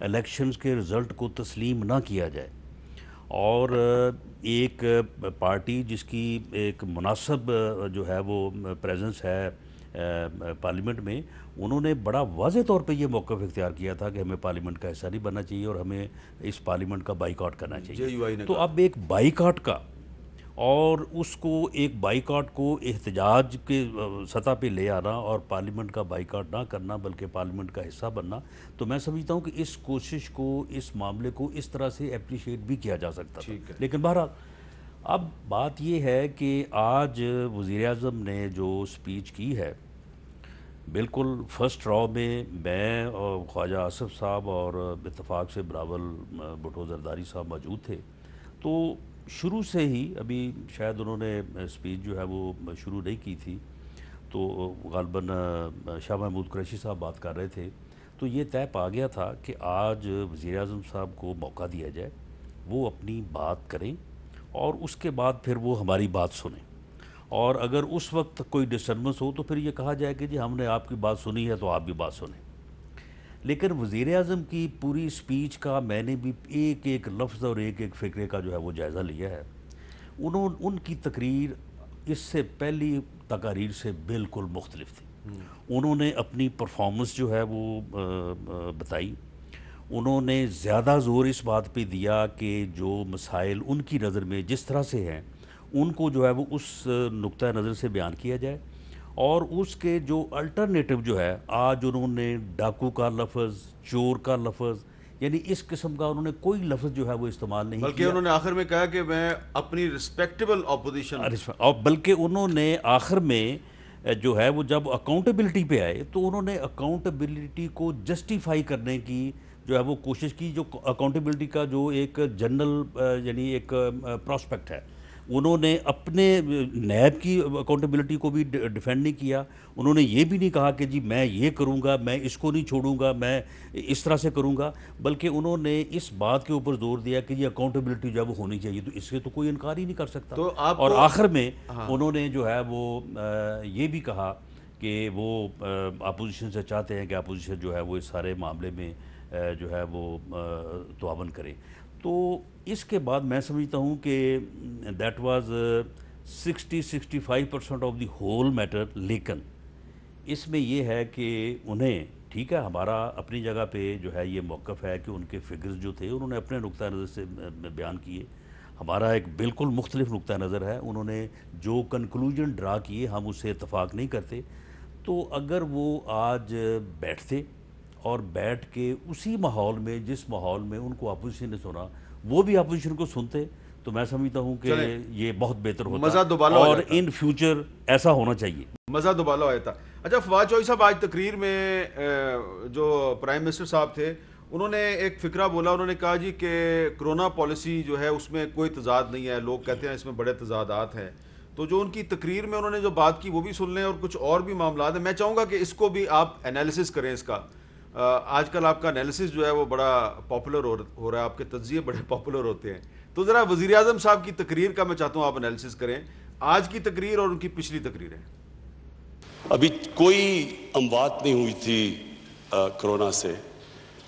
Elections کے result کو تسلیم نہ کیا جائے، اور ایک پارٹی جس کی ایک مناسب جو ہے وہ پریزنس ہے پارلیمنٹ میں، انہوں نے بڑا واضح طور پہ یہ موقف اختیار کیا تھا کہ ہمیں پارلیمنٹ کا حصہ نہیں بننا چاہیے اور ہمیں اس پارلیمنٹ کا بائیکاٹ کرنا چاہیے۔ تو اب ایک بائیکاٹ کا، اور اس کو ایک بائیکاٹ کو احتجاج کے سطح پہ لے آنا اور پارلیمنٹ کا بائیکاٹ نہ کرنا بلکہ پارلیمنٹ کا حصہ بننا، تو میں سمجھتا ہوں کہ اس کوشش کو، اس معاملے کو اس طرح سے اپریشیٹ بھی کیا جا سکتا تھا۔ لیکن بہرحال اب بات یہ ہے کہ آج وزیر اعظم نے جو سپیچ کی ہے، بالکل فرسٹ راؤ میں اور خواجہ آصف صاحب اور اتفاق سے بلاول بھٹو زرداری صاحب موجود تھے، تو شروع سے ہی، ابھی شاید انہوں نے سپیچ جو ہے وہ شروع نہیں کی تھی، تو غالباً شاہ محمود قریشی صاحب بات کر رہے تھے، تو یہ طے پا گیا تھا کہ آج وزیر اعظم صاحب کو موقع دیا جائے، وہ اپنی بات کریں اور اس کے بعد پھر وہ ہماری بات سنیں، اور اگر اس وقت کوئی ڈسٹربنس ہو تو پھر یہ کہا جائے کہ جی ہم نے آپ کی بات سنی ہے تو آپ بھی بات سنیں۔ لیکن وزیر اعظم کی پوری سپیچ کا میں نے بھی ایک ایک لفظ اور ایک ایک فقرے کا جو ہے وہ جائزہ لیا ہے۔ ان کی تقریر اس سے پہلی تقاریر سے بالکل مختلف تھی۔ انہوں نے اپنی پرفارمنس جو ہے وہ بتائی، انہوں نے زیادہ زور اس بات پہ دیا کہ جو مسائل ان کی نظر میں جس طرح سے ہیں ان کو جو ہے وہ اس نقطہ نظر سے بیان کیا جائے، اور اس کے جو الٹرنیٹو جو ہے، آج انہوں نے ڈاکو کا لفظ، چور کا لفظ، یعنی اس قسم کا انہوں نے کوئی لفظ جو ہے وہ استعمال نہیں کیا، بلکہ انہوں نے آخر میں کہا کہ میں اپنی رسپیکٹیبل اپوزیشن، اور بلکہ انہوں نے آخر میں جو ہے وہ جب اکاؤنٹیبلٹی پہ آئے تو انہوں نے اکاؤنٹیبلٹی کو جسٹیفائی کرنے کی جو ہے وہ کوشش کی، جو اکاؤنٹیبلٹی کا جو ایک جنرل یعنی ایک پراسپیکٹ ہے، انہوں نے اپنے نیب کی اکاؤنٹیبلٹی کو بھی ڈیفینڈ نہیں کیا۔ انہوں نے یہ بھی نہیں کہا کہ جی میں یہ کروں گا، میں اس کو نہیں چھوڑوں گا، میں اس طرح سے کروں گا، بلکہ انہوں نے اس بات کے اوپر زور دیا کہ یہ اکاؤنٹیبلٹی جو ہے وہ ہونی چاہیے، تو اس سے تو کوئی انکار ہی نہیں کر سکتا۔ اور آخر میں انہوں نے جو ہے وہ یہ بھی کہا کہ وہ اپوزیشن سے چاہتے ہیں کہ اپوزیشن جو ہے وہ اس سارے معاملے میں جو ہے وہ تعاون کرے۔ تو اس کے بعد میں سمجھتا ہوں کہ that was 60-65% of the whole matter. لیکن اس میں یہ ہے کہ انہیں، ٹھیک ہے، ہمارا اپنی جگہ پہ جو ہے یہ موقف ہے کہ ان کے فگرز جو تھے انہوں نے اپنے نقطہ نظر سے بیان کیے، ہمارا ایک بالکل مختلف نقطہ نظر ہے، انہوں نے جو کنکلوژن ڈرا کیے ہم اس سے اتفاق نہیں کرتے۔ تو اگر وہ آج بیٹھتے اور بیٹھ کے اسی ماحول میں، جس ماحول میں ان کو اپوزیشن نے سنا، وہ بھی اپوزیشن کو سنتے، تو میں سمجھتا ہوں کہ یہ بہت بہتر ہوتا، اور ان فیوچر ایسا ہونا چاہیے، مزہ دوبالا ہو جاتا۔ اچھا فواد چوہدری صاحب، آج تقریر میں جو پرائم منسٹر صاحب تھے انہوں نے ایک فقرہ بولا، انہوں نے کہا جی کہ کرونا پالیسی جو ہے اس میں کوئی تضاد نہیں ہے، لوگ کہتے ہیں اس میں بڑے تضادات ہیں، تو جو ان کی تقریر میں انہوں نے جو بات کی وہ بھی سن لیں، اور کچھ اور بھی معاملات ہیں، میں چاہوں گا کہ اس کو بھی آپ انالیسس کریں اس کا۔ آج کل آپ کا انالیسس جو ہے وہ بڑا پاپولر ہو رہا ہے، آپ کے تجزیے بڑے پاپولر ہوتے ہیں، تو ذرا وزیر اعظم صاحب کی تقریر کا میں چاہتا ہوں آپ انالیسس کریں، آج کی تقریر اور ان کی پچھلی تقریریں۔ ابھی کوئی اموات نہیں ہوئی تھی کرونا سے،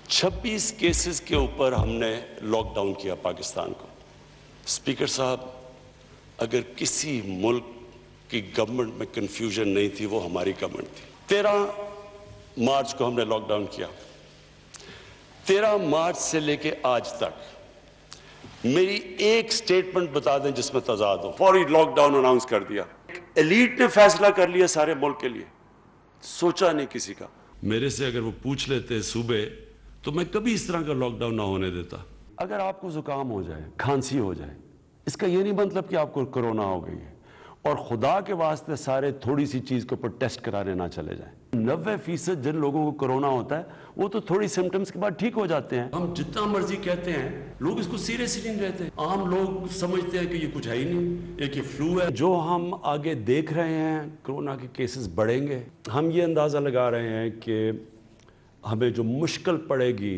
26 کیسز کے اوپر ہم نے لاک ڈاؤن کیا پاکستان کو۔ اسپیکر صاحب، اگر کسی ملک کی گورنمنٹ میں کنفیوژن نہیں تھی وہ ہماری گورنمنٹ تھی۔ 13 مارچ کو ہم نے لاک ڈاؤن کیا، 13 مارچ سے لے کے آج تک میری ایک سٹیٹمنٹ بتا دیں جس میں تضاد ہو، فوری لاک ڈاؤن اناؤنس کر دیا۔ ایلیٹ نے فیصلہ کر لیا سارے ملک کے لیے، سوچا نہیں کسی کا۔ میرے سے اگر وہ پوچھ لیتے صوبے تو میں کبھی اس طرح کا لاک ڈاؤن نہ ہونے دیتا۔ اگر آپ کو زکام ہو جائے، کھانسی ہو جائے، اس کا یہ نہیں مطلب کہ آپ کو کرونا ہو گئی ہے، اور خدا کے واسطے سارے تھوڑی سی چیز کے اوپر ٹیسٹ کرانے نہ چلے جائیں۔ 90% جن لوگوں کو کرونا ہوتا ہے وہ تو تھوڑی سمٹمز کے بعد ٹھیک ہو جاتے ہیں۔ ہم جتنا مرضی کہتے ہیں لوگ اس کو سیریسلی نہیں لیتے، عام لوگ سمجھتے ہیں کہ یہ کچھ ہے ہی نہیں، ایک یہ فلو ہے۔ جو ہم آگے دیکھ رہے ہیں کرونا کے کیسز بڑھیں گے، ہم یہ اندازہ لگا رہے ہیں کہ ہمیں جو مشکل پڑے گی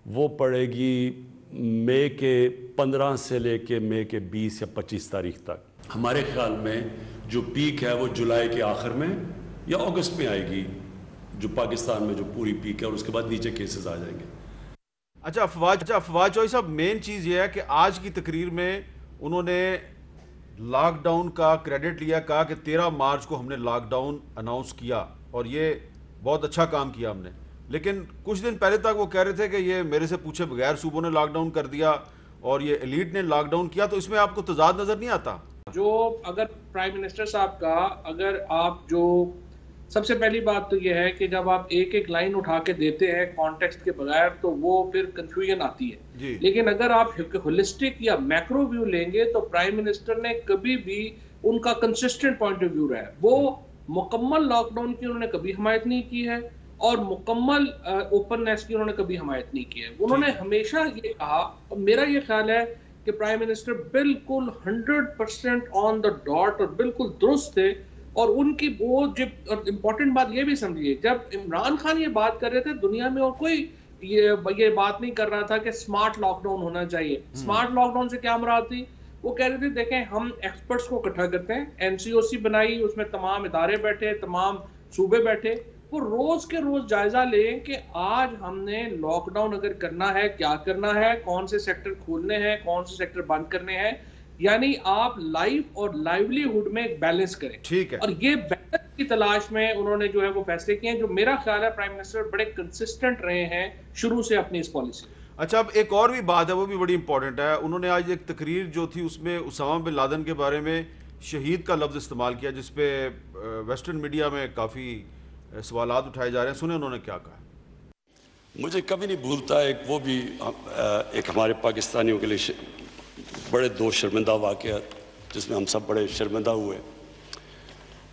وہ پڑے گی مئی کے 15 سے لے کے مئی کے 20 یا 25 تاریخ تک۔ ہمارے خیال میں جو پیک ہے وہ جولائی کے آخر میں یا اگست میں آئے گی، جو پاکستان میں جو پوری پیک ہے، اور اس کے بعد نیچے کیسز آ جائیں گے۔ اچھا افواج چوہدری صاحب، مین چیز یہ ہے کہ آج کی تقریر میں انہوں نے لاک ڈاؤن کا کریڈٹ لیا، کہا کہ 13 مارچ کو ہم نے لاک ڈاؤن اناؤنس کیا اور یہ بہت اچھا کام کیا ہم نے، لیکن کچھ دن پہلے تک وہ کہہ رہے تھے کہ یہ میرے سے پوچھے بغیر صوبوں نے لاک ڈاؤن کر دیا اور یہ ایلیٹ نے لاک ڈاؤن کیا، تو اس میں آپ کو تضاد نظر نہیں آتا؟ جو اگر پرائم منسٹر صاحب کا، اگر آپ جو سب سے پہلی بات تو یہ ہے کہ جب آپ ایک ایک لائن اٹھا کے دیتے ہیں کانٹیکسٹ کے بغیر تو وہ پھر کنفیوژن آتی ہے جی. لیکن اگر آپ ہولسٹک یا میکرو ویو لیں گے تو پرائم منسٹر نے کبھی بھی ان کا کنسسٹنٹ پوائنٹ آف ویو رہا ہے، وہ مکمل لاک ڈاؤن کی انہوں نے کبھی حمایت نہیں کی ہے اور مکمل اوپننیس کی انہوں نے کبھی حمایت نہیں کی ہے. انہوں نے ہمیشہ یہ کہا، اور میرا یہ خیال ہے کہ پرائم منسٹر بالکل 100% آن دا ڈاٹ اور بالکل درست تھے. اور ان کی وہ امپورٹنٹ بات یہ بھی سمجھیے، جب عمران خان یہ بات کر رہے تھے دنیا میں اور کوئی یہ بات نہیں کر رہا تھا کہ سمارٹ لاک ڈاؤن ہونا چاہیے. سمارٹ لاک ڈاؤن سے کیا مراد تھی؟ وہ کہہ رہے تھے دیکھیں ہم ایکسپرٹس کو اکٹھا کرتے ہیں، NCOC بنائی، اس میں تمام ادارے بیٹھے، تمام صوبے بیٹھے، وہ روز کے روز جائزہ لیں کہ آج ہم نے لاک ڈاؤن اگر کرنا ہے کیا کرنا ہے، کون سے سیکٹر کھولنے ہیں، کون سے سیکٹر بند کرنے ہیں. یعنی آپ لائف اور لائیولی ہوڈ میں ایک بیلنس کریں. ٹھیک ہے. اور یہ بیلنس کی تلاش میں انہوں نے جو ہے وہ فیصلے کیے ہیں، جو میرا خیال ہے پرائم منسٹر بڑے کنسسٹنٹ رہے ہیں شروع سے اپنی اس پالیسی. اچھا، اب ایک اور بھی بات ہے، وہ بھی بڑی امپورٹنٹ ہے. انہوں نے آج ایک تقریر جو تھی اس میں اسامہ بن لادن کے بارے میں شہید کا لفظ استعمال کیا، جس پہ ویسٹرن میڈیا میں کافی سوالات اٹھائے جا رہے ہیں. سنیں انہوں نے کیا کہا. مجھے کبھی نہیں بھولتا ایک وہ بھی ایک ہمارے پاکستانیوں کے لیے بڑے دو شرمندہ واقعات جس میں ہم سب بڑے شرمندہ ہوئے.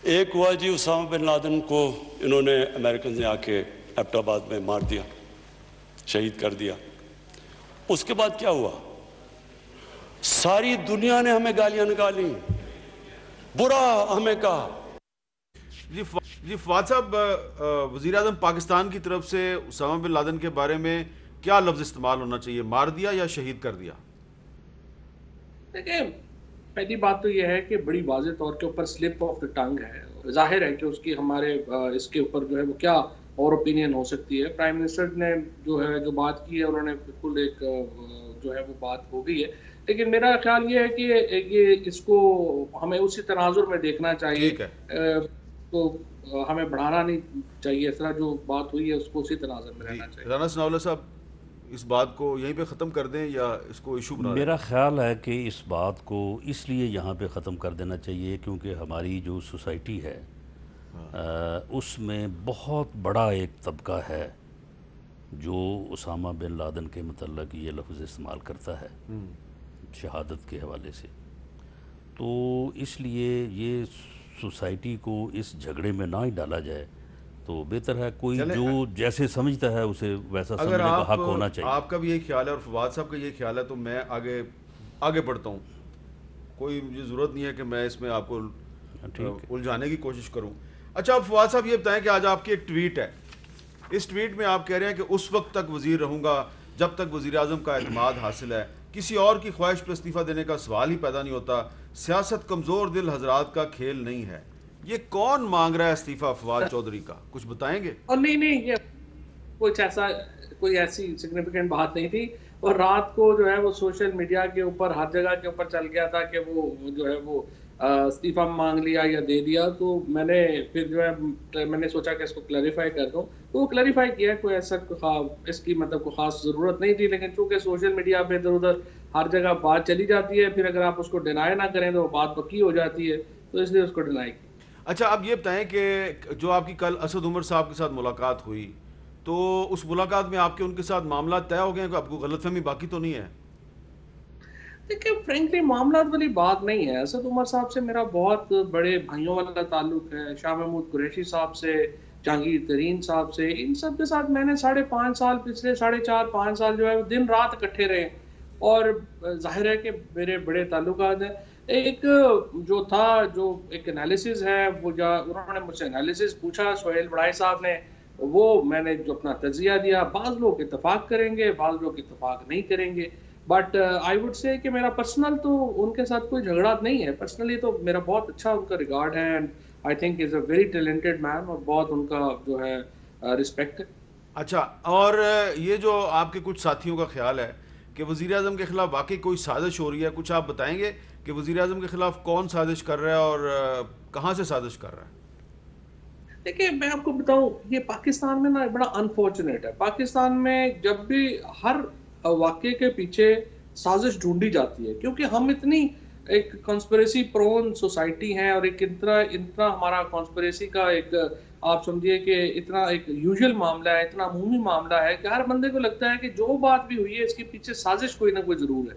ایک ہوا جی اسامہ بن لادن کو انہوں نے امریکن نے آ کے ایبٹ آباد میں مار دیا، شہید کر دیا. اس کے بعد کیا ہوا؟ ساری دنیا نے ہمیں گالیاں نکالی، برا ہمیں کہا. جی فواد صاحب، وزیر اعظم پاکستان کی طرف سے اسامہ بن لادن کے بارے میں کیا لفظ استعمال ہونا چاہیے، مار دیا یا شہید کر دیا؟ دیکھیں، پہلی بات تو یہ ہے کہ بڑی واضح طور کے اوپر سلپ آف دا ٹنگ ہے. ظاہر ہے کہ اس کی ہمارے اس کے اوپر جو ہے وہ کیا اور اوپینین ہو سکتی ہے. پرائم منسٹر نے جو ہے جو بات کی ہے انہوں نے بالکل ایک جو ہے وہ بات ہو گئی ہے، لیکن میرا خیال یہ ہے کہ یہ اس کو ہمیں اسی تناظر میں دیکھنا چاہیے. تو ہمیں بڑھانا نہیں چاہیے، اس طرح جو بات ہوئی ہے اس کو اسی تناظر میں رہنا چاہیے. رانا ثناء اللہ صاحب، اس بات کو یہیں پہ ختم کر دیں یا اس کو ایشو بنا دیں؟ میرا خیال ہے کہ اس بات کو اس لیے یہاں پہ ختم کر دینا چاہیے کیونکہ ہماری جو سوسائٹی ہے اس میں بہت بڑا ایک طبقہ ہے جو اسامہ بن لادن کے متعلق یہ لفظ استعمال کرتا ہے شہادت کے حوالے سے. تو اس لیے یہ سوسائٹی کو اس جھگڑے میں نہ ہی ڈالا جائے تو بہتر ہے. کوئی جو جیسے سمجھتا ہے اسے ویسا سمجھنے کا حق ہونا چاہیے. آپ کا بھی یہی خیال ہے اور فواد صاحب کا یہی خیال ہے تو میں آگے بڑھتا ہوں. کوئی مجھے ضرورت نہیں ہے کہ میں اس میں آپ کو الجھانے کی کوشش کروں. اچھا، اب فواد صاحب یہ بتائیں کہ آج آپ کی ایک ٹویٹ ہے، اس ٹویٹ میں آپ کہہ رہے ہیں کہ اس وقت تک وزیر رہوں گا جب تک وزیر اعظم کا اعتماد حاصل ہے، کسی اور کی خواہش پہ استعفیٰ دینے کا سوال ہی پیدا نہیں ہوتا، سیاست کمزور دل حضرات کا کھیل نہیں ہے. یہ کون مانگ رہا ہے استعفیٰ فواد چودھری کا، کچھ بتائیں گے؟ اور نہیں یہ کوئی ایسی سگنیفیکنٹ بات نہیں تھی. اور رات کو جو ہے وہ سوشل میڈیا کے اوپر ہر جگہ کے اوپر چل گیا تھا کہ وہ جو ہے وہ استعفیٰ مانگ لیا یا دے دیا. تو میں نے پھر جو ہے میں نے سوچا کہ اس کو کلیریفائی کر دوں، تو وہ کلیریفائی کیا. کوئی ایسا اس کی مطلب کوئی خاص ضرورت نہیں تھی، لیکن چونکہ سوشل میڈیا پہ ادھر ادھر ہر جگہ بات چلی جاتی ہے، پھر اگر آپ اس کو ڈینائی نہ کریں تو بات پکی ہو جاتی ہے، تو اس لیے اس کو ڈینائی کی. اچھا، اب یہ بتائیں کہ جو آپ کی کل اسد عمر صاحب کے ساتھ ملاقات ہوئی تو اس ملاقات میں آپ کے ان کے ساتھ معاملات طے ہو گئے ہیں؟ آپ کو غلط فہمی باقی تو نہیں ہے؟ دیکھیں فرینکلی معاملات والی بات نہیں ہے. اسد عمر صاحب سے میرا بہت بڑے بھائیوں والا تعلق ہے. شاہ محمود قریشی صاحب سے، جہانگیر ترین صاحب سے، ان سب کے ساتھ میں نے 5.5 سال پچھلے 4.5 سال جو ہے دن رات اکٹھے رہے اور ظاہر ہے کہ میرے بڑے تعلقات ہیں. ایک جو تھا جو ایک انالیسز ہے وہ انہوں نے مجھ سے انالیسز پوچھا سہیل بڑائی صاحب نے، وہ میں نے جو اپنا تجزیہ دیا. بعض لوگ اتفاق کریں گے، بعض لوگ اتفاق نہیں کریں گے، بٹ آئی وڈ سے کہ میرا پرسنل تو ان کے ساتھ کوئی جھگڑا نہیں ہے. پرسنلی تو میرا بہت اچھا ان کا ریگارڈ ہے، and I think is a very talented man, اور بہت ان کا جو ہے رسپیکٹ ہے. اچھا، اور یہ جو آپ کے کچھ ساتھیوں کا خیال ہے کہ وزیر اعظم کے خلاف واقعی کوئی سازش ہو رہی ہے، کچھ آپ بتائیں گے کہ وزیر اعظم کے خلاف کون سازش کر رہا ہے اور کہاں سے سازش کر رہا ہے؟ دیکھیں میں آپ کو بتاؤں، یہ پاکستان میں نا بڑا انفارچونیٹ ہے. پاکستان میں جب بھی ہر واقعے کے پیچھے سازش ڈھونڈی جاتی ہے، کیونکہ ہم اتنی ایک کانسپریسی پرون سوسائٹی ہیں، اور ایک اتنا ہمارا کانسپریسی کا ایک آپ سمجھیے کہ اتنا ایک یوزول معاملہ ہے، اتنا عمومی معاملہ ہے کہ ہر بندے کو لگتا ہے کہ جو بات بھی ہوئی ہے اس کے پیچھے سازش کوئی نہ کوئی ضرور ہے.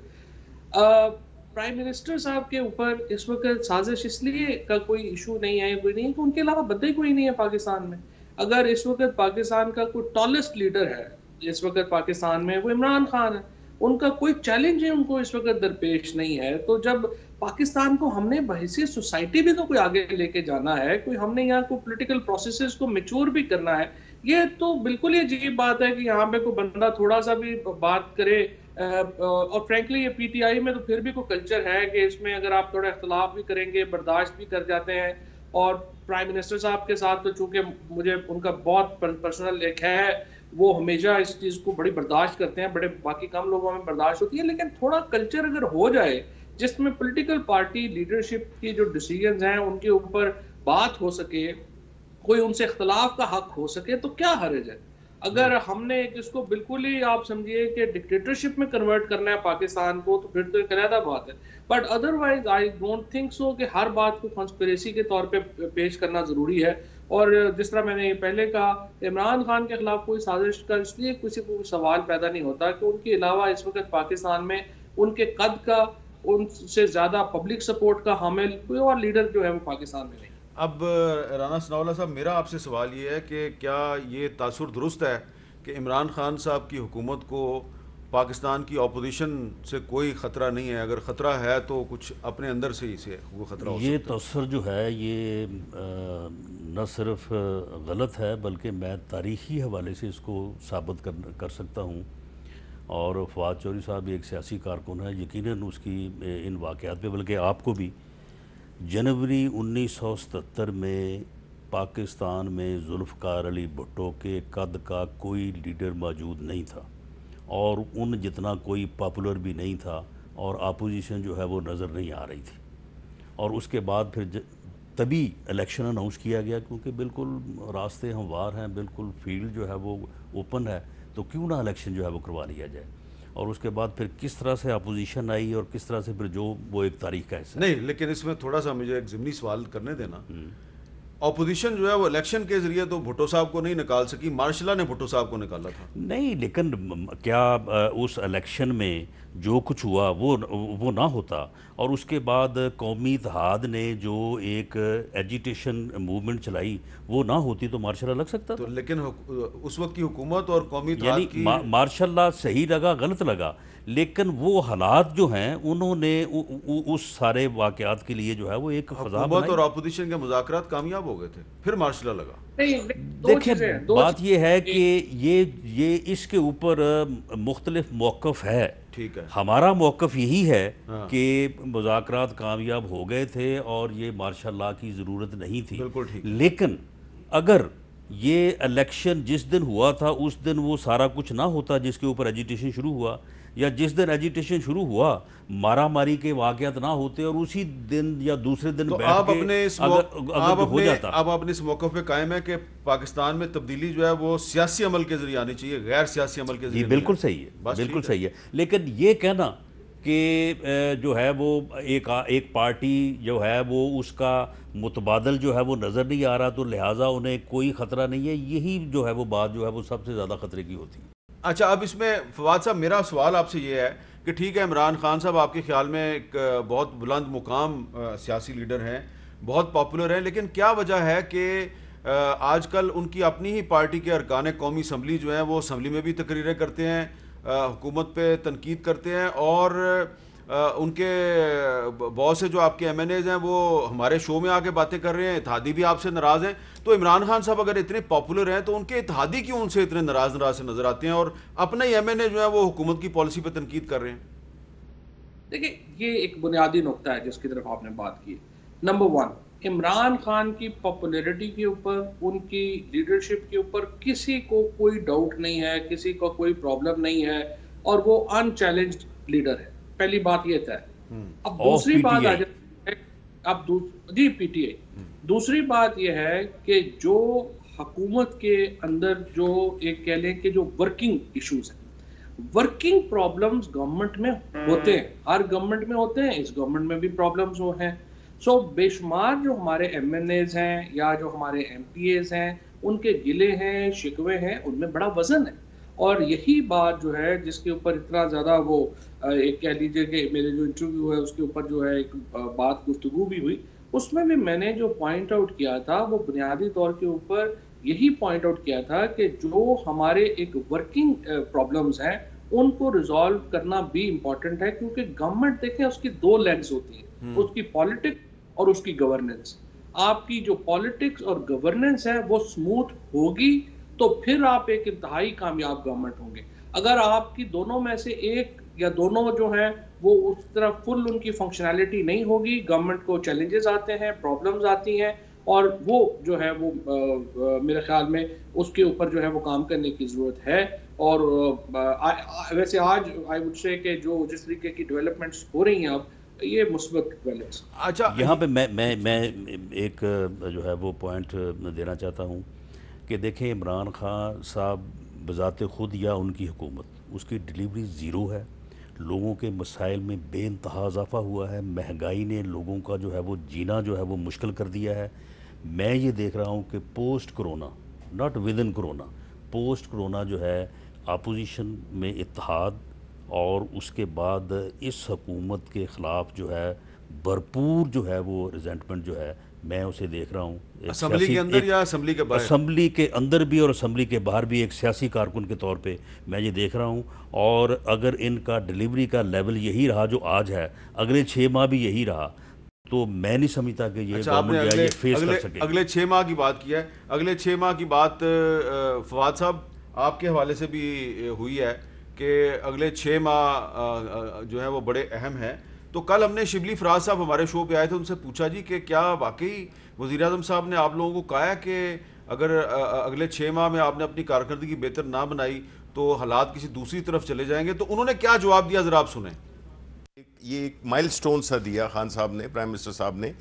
پرائم منسٹر صاحب کے اوپر اس وقت سازش اس لیے کا کوئی ایشو نہیں ہے، کوئی نہیں ہے کہ ان کے علاوہ بندے کوئی نہیں ہے پاکستان میں. اگر اس وقت پاکستان کا کوئی ٹالسٹ لیڈر ہے اس وقت پاکستان میں، وہ عمران خان ہے. ان کا کوئی چیلنج ہے ان کو اس وقت درپیش نہیں ہے. تو جب پاکستان کو ہم نے بحیثیت سوسائٹی بھی تو کوئی آگے لے کے جانا ہے، کوئی ہم نے یہاں کو پولیٹیکل پروسیسز کو میچور بھی کرنا ہے. یہ تو بالکل ہی عجیب بات ہے کہ یہاں پہ کوئی بندہ تھوڑا سا بھی بات کرے، اور فرینکلی یہ پی ٹی آئی میں تو پھر بھی کوئی کلچر ہے کہ اس میں اگر آپ تھوڑا اختلاف بھی کریں گے برداشت بھی کر جاتے ہیں. اور پرائم منسٹر صاحب کے ساتھ تو چونکہ مجھے ان کا بہت پرسنل ایک ہے، وہ ہمیشہ اس چیز کو بڑی برداشت کرتے ہیں، بڑے باقی کم لوگوں میں برداشت ہوتی ہے. لیکن تھوڑا کلچر اگر ہو جائے جس میں پولیٹیکل پارٹی لیڈرشپ کی جو ڈیسیژنز ہیں ان کے اوپر بات ہو سکے، کوئی ان سے اختلاف کا حق ہو سکے، تو کیا حرج ہے؟ اگر ہم نے اس کو بالکل ہی آپ سمجھیے کہ ڈکٹیٹرشپ میں کنورٹ کرنا ہے پاکستان کو، تو پھر تو ایک علیحدہ بات ہے. But otherwise I don't think so کہ ہر بات کو کنسپریسی کے طور پہ پیش کرنا ضروری ہے. اور جس طرح میں نے پہلے کہا، عمران خان کے خلاف کوئی سازش کا اس لیے کسی کو سوال پیدا نہیں ہوتا کہ ان کے علاوہ اس وقت پاکستان میں ان کے قد کا، ان سے زیادہ پبلک سپورٹ کا حامل کوئی اور لیڈر جو ہے وہ پاکستان میں نہیں. اب رانا ثناء اللہ صاحب، میرا آپ سے سوال یہ ہے کہ کیا یہ تاثر درست ہے کہ عمران خان صاحب کی حکومت کو پاکستان کی اپوزیشن سے کوئی خطرہ نہیں ہے؟ اگر خطرہ ہے تو کچھ اپنے اندر سے ہی سے وہ خطرہ ہو یہ سکتا ہے. تاثر جو ہے یہ نہ صرف غلط ہے بلکہ میں تاریخی حوالے سے اس کو ثابت کر سکتا ہوں. اور فواد چودھری صاحب ایک سیاسی کارکن ہے، یقیناً اس کی ان واقعات پہ، بلکہ آپ کو بھی جنوری 1977 میں پاکستان میں ذوالفقار علی بھٹو کے قد کا کوئی لیڈر موجود نہیں تھا، اور ان جتنا کوئی پاپولر بھی نہیں تھا، اور اپوزیشن جو ہے وہ نظر نہیں آ رہی تھی. اور اس کے بعد پھر تبھی الیکشن اناؤنس کیا گیا، کیونکہ بالکل راستے ہموار ہیں، بالکل فیلڈ جو ہے وہ اوپن ہے، تو کیوں نہ الیکشن جو ہے وہ کروا لیا جائے. اور اس کے بعد پھر کس طرح سے اپوزیشن آئی اور کس طرح سے پھر جو وہ ایک تاریخ کا حصہ ہے. نہیں، لیکن اس میں تھوڑا سا مجھے ایک ضمنی سوال کرنے دینا. اپوزیشن جو ہے وہ الیکشن کے ذریعے تو بھٹو صاحب کو نہیں نکال سکی، مارشل لا نے بھٹو صاحب کو نکالا تھا. نہیں، لیکن کیا اس الیکشن میں جو کچھ ہوا وہ نہ ہوتا، اور اس کے بعد قومی اتحاد نے جو ایک ایجیٹیشن موومنٹ چلائی وہ نہ ہوتی تو مارشل لا لگ سکتا تو تھا؟ لیکن اس وقت کی حکومت اور قومی اتحاد یعنی کی مارشل لا صحیح لگا غلط لگا، لیکن وہ حالات جو ہیں انہوں نے اس سارے واقعات کے لیے جو ہے وہ ایک فضا حکومت بنائی. اور اپوزیشن کے مذاکرات کامیاب ہو گئے تھے، پھر مارشل لا لگا. نہیں، دو دیکھیں، چیزیں ہیں، بات یہ ہے کہ یہ اس کے اوپر مختلف موقف ہے. ٹھیک ہے، ہمارا موقف یہی ہے کہ مذاکرات کامیاب ہو گئے تھے اور یہ مارشل لا کی ضرورت نہیں تھی. بالکل ٹھیک. لیکن اگر یہ الیکشن جس دن ہوا تھا اس دن وہ سارا کچھ نہ ہوتا جس کے اوپر ایجیٹیشن شروع ہوا، یا جس دن ایجیٹیشن شروع ہوا مارا ماری کے واقعات نہ ہوتے اور اسی دن یا دوسرے دن تو بیٹھ آپ کے اپنے اس اگر ہو جاتا. آپ اپنے اس موقف پہ قائم ہے کہ پاکستان میں تبدیلی جو ہے وہ سیاسی عمل کے ذریعے آنی چاہیے، غیر سیاسی عمل کے ذریعے. جی بالکل صحیح ہے، بالکل صحیح ہے. لیکن یہ کہنا کہ جو ہے وہ ایک پارٹی جو ہے وہ اس کا متبادل جو ہے وہ نظر نہیں آ رہا تو لہٰذا انہیں کوئی خطرہ نہیں ہے، یہی جو ہے وہ بات جو ہے وہ سب سے زیادہ خطرے کی ہوتی ہے. اچھا، اب اس میں فواد صاحب میرا سوال آپ سے یہ ہے کہ ٹھیک ہے، عمران خان صاحب آپ کے خیال میں ایک بہت بلند مقام سیاسی لیڈر ہیں، بہت پاپولر ہیں، لیکن کیا وجہ ہے کہ آج کل ان کی اپنی ہی پارٹی کے ارکان قومی اسمبلی جو ہیں وہ اسمبلی میں بھی تقریریں کرتے ہیں، حکومت پہ تنقید کرتے ہیں، اور ان کے بہت سے جو آپ کے ایم این ایز ہیں وہ ہمارے شو میں آ کے باتیں کر رہے ہیں، اتحادی بھی آپ سے ناراض ہیں. تو عمران خان صاحب اگر اتنے پاپولر ہیں تو ان کے اتحادی کیوں ان سے اتنے ناراض سے نظر آتے ہیں اور اپنے ہی ایم این اے جو ہیں وہ حکومت کی پالیسی پہ تنقید کر رہے ہیں؟ دیکھیں، یہ ایک بنیادی نقطہ ہے جس کی طرف آپ نے بات کی. نمبر 1، عمران خان کی پاپولیرٹی کے اوپر، ان کی لیڈرشپ کے اوپر کسی کو کوئی ڈاؤٹ نہیں ہے، کسی کو کوئی پرابلم نہیں ہے، اور وہ ان چیلنجڈ لیڈر ہے. پہلی بات یہ ہے. اب دوسری بات آ جاتی ہے، جی پی ٹی آئی. دوسری بات یہ ہے کہ جو حکومت کے اندر جو ایک کہہ لیں کہ جو ورکنگ ایشوز ہیں، ورکنگ پرابلمز گورنمنٹ میں ہوتے ہیں، ہر گورنمنٹ میں ہوتے ہیں، اس گورنمنٹ میں بھی پرابلمز ہیں. سو بے شمار جو ہمارے ایم این ایز ہیں یا جو ہمارے ایم پی ایز ہیں، ان کے گلے ہیں، شکوے ہیں، ان میں بڑا وزن ہے. اور یہی بات جو ہے جس کے اوپر اتنا زیادہ وہ ایک کہہ لیجیے کہ میرے جو انٹرویو ہے اس کے اوپر جو ہے ایک بات گفتگو بھی ہوئی، اس میں بھی میں نے جو پوائنٹ آؤٹ کیا تھا وہ بنیادی طور کے اوپر یہی پوائنٹ آؤٹ کیا تھا کہ جو ہمارے ایک ورکنگ پرابلمز ہیں ان کو ریزالو کرنا بھی امپورٹنٹ ہے، کیونکہ گورنمنٹ دیکھیں اس کی دو لیگز ہوتی ہیں، اس کی پالیٹکس اور اس کی گورننس. آپ کی جو پالیٹکس اور گورننس ہے وہ سموتھ ہوگی تو پھر آپ ایک انتہائی کامیاب گورنمنٹ ہوں گے. اگر آپ کی دونوں میں سے ایک یا دونوں جو ہیں وہ اس طرح فل ان کی فنکشنالٹی نہیں ہوگی، گورنمنٹ کو چیلنجز آتے ہیں، پرابلمز آتی ہیں، اور وہ جو ہے وہ میرے خیال میں اس کے اوپر جو ہے وہ کام کرنے کی ضرورت ہے. اور ویسے آج آئی وڈ سے کہ جو جس طریقے کی ڈیولپمنٹس ہو رہی ہیں اب یہ مثبت ڈیولپمنٹس. اچھا یہاں پہ میں ایک جو ہے وہ پوائنٹ دینا چاہتا ہوں کہ دیکھیں عمران خان صاحب بذات خود یا ان کی حکومت، اس کی ڈیلیوری زیرو ہے. لوگوں کے مسائل میں بے انتہا اضافہ ہوا ہے، مہنگائی نے لوگوں کا جو ہے وہ جینا جو ہے وہ مشکل کر دیا ہے. میں یہ دیکھ رہا ہوں کہ post corona, not with in corona, post corona جو ہے اپوزیشن میں اتحاد، اور اس کے بعد اس حکومت کے خلاف جو ہے بھرپور جو ہے وہ ریزنٹمنٹ جو ہے میں اسے دیکھ رہا ہوں. اسمبلی کے اندر یا اسمبلی کے باہر؟ اسمبلی کے اندر بھی اور اسمبلی کے باہر بھی ایک سیاسی کارکن کے طور پہ میں یہ دیکھ رہا ہوں. اور اگر ان کا ڈیلیوری کا لیول یہی رہا جو آج ہے، اگلے 6 ماہ بھی یہی رہا، تو میں نہیں سمجھتا کہ یہ گورنمنٹ جو ہے یہ فیس کر سکے. اگلے 6 ماہ کی بات کی ہے، اگلے 6 ماہ کی بات فواد صاحب آپ کے حوالے سے بھی ہوئی ہے کہ اگلے 6 ماہ جو ہے وہ بڑے اہم ہیں. تو کل ہم نے شبلی فراز صاحب ہمارے شو پہ آئے تھے، ان سے پوچھا جی کہ کیا واقعی وزیر اعظم صاحب نے آپ لوگوں کو کہا ہے کہ اگر اگلے 6 ماہ میں آپ نے اپنی کارکردگی بہتر نہ بنائی تو حالات کسی دوسری طرف چلے جائیں گے؟ تو انہوں نے کیا جواب دیا ذرا آپ سنیں. یہ ایک مائل سٹون سا دیا خان صاحب نے، پرائم منسٹر صاحب نے،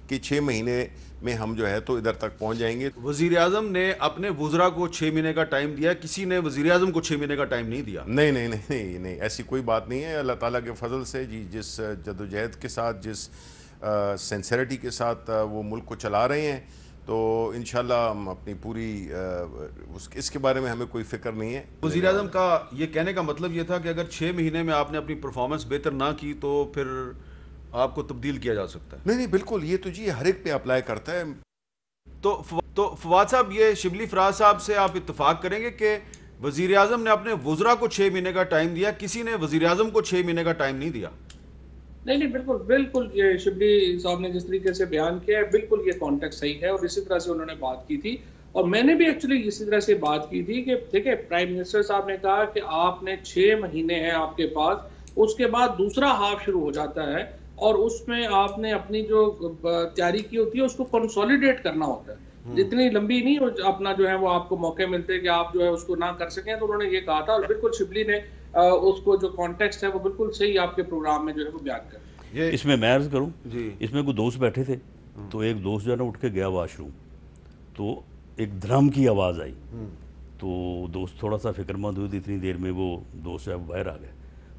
کہ 6 مہینے میں ہم جو ہے تو ادھر تک پہنچ جائیں گے. وزیر اعظم نے اپنے وزراء کو 6 مہینے کا ٹائم دیا، کسی نے وزیر اعظم کو 6 مہینے کا ٹائم نہیں دیا. نہیں ایسی کوئی بات نہیں ہے. اللہ تعالیٰ کے فضل سے جی جس جدوجہد کے ساتھ، جس سینسیریٹی کے ساتھ وہ ملک کو چلا رہے ہیں، تو انشاءاللہ ہم اپنی پوری اس کے بارے میں ہمیں کوئی فکر نہیں ہے. وزیر اعظم کا یہ کہنے کا مطلب یہ تھا کہ اگر 6 مہینے میں آپ نے اپنی پرفارمنس بہتر نہ کی تو پھر آپ کو تبدیل کیا جا سکتا ہے. نہیں بالکل، یہ تو جی ہر ایک پہ اپلائی کرتا ہے. تو فواد صاحب، یہ شبلی فراز صاحب سے آپ اتفاق کریں گے کہ وزیر اعظم نے اپنے وزراء کو 6 مہینے کا ٹائم دیا، کسی نے وزیر اعظم کو 6 مہینے کا ٹائم نہیں دیا؟ نہیں بالکل یہ شبلی صاحب نے جس طریقے سے بیان کیا ہے بالکل یہ کانٹیکٹ صحیح ہے، اور اسی طرح سے انہوں نے بات کی تھی. اور میں نے بھی ایکچولی اسی طرح سے بات کی تھی کہ دیکھیں پرائم منسٹر صاحب نے کہا کہ آپ نے 6 مہینے ہیں آپ کے پاس، اس کے بعد دوسرا ہاف شروع ہو جاتا ہے، اور اس میں آپ نے اپنی جو تیاری کی ہوتی ہے اس کو کنسولیڈیٹ کرنا ہوتا ہے. جتنی لمبی نہیں اپنا جو ہے وہ آپ کو موقع ملتے کہ آپ جو ہے اس کو نہ کر سکیں. تو انہوں نے یہ کہا تھا، اور بالکل شبلی نے اس کو جو کانٹیکسٹ ہے وہ بالکل صحیح آپ کے پروگرام میں جو ہے وہ بیان کر. اس میں عرض کروں، جی اس میں کوئی دوست بیٹھے تھے، تو ایک دوست جو ہے نا اٹھ کے گیا واش روم، تو ایک درم کی آواز آئی، تو دوست تھوڑا سا فکر مند ہوئی تھی، اتنی دیر میں وہ دوست جو ہے باہر آ گئے.